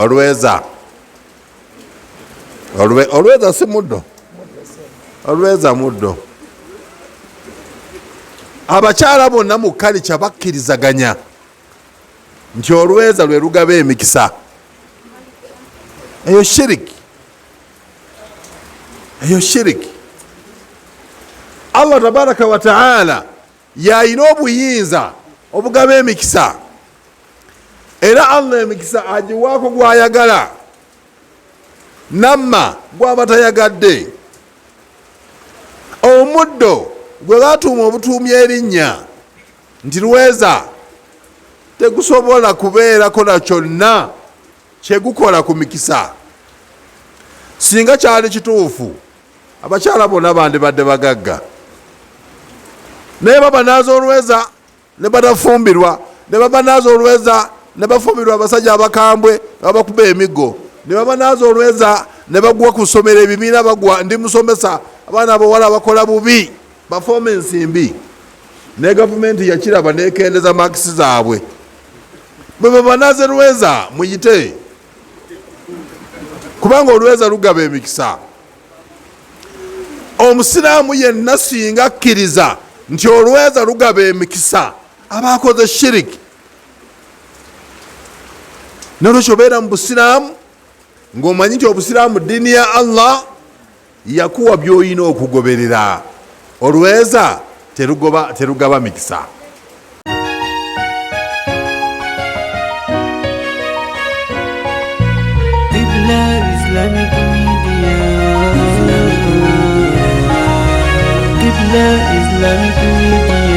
Olweeza si muddo. Olweeza muddo. Abakyala bonna mu kalica bakkirizaganya nti olweeza lwe lugaba emikisa. Eyo shiriki. Allah tabaraka wa taala yayina obuyinza obugaba emikisa, era Allah emikisa agiwaako gwayagala, namma gwaba tayagadde. Omuddo gwe batuuma obutuumya erinnya nti Lweeza tegusobola kubeerako na kyonna kyegukola ku mikisa. Singa kyali kituufu abakyala bonna bandibadde bagagga, naye baba naaza Olweeza ne batafumbirwa, ne baba naaza Olweeza ne bafumbirwa abasajja abakambwe abakuba emiggo, ne baba naaza Olweeza ne bagwa ku ssomero ebibiina bagwa, ndi musomesa abaana abawala bakola bubi performance mbi, ne gavumenti yakiraba nekendeza makisi zaabwe. Bwe baba naaza Lweeza muyite, kubanga Olweeza lugaba emikisa. Omusiraamu yenna singa akkiriza nti Olweeza lugaba emikisa aba akoze shiriki. Nolwekyo obeera mu busiraamu ng'omanyi nti obusiraamu ddiini ya Allah yakuwa by'olina okugoberera. Olweeza terugaba mikisa. Islamic Media.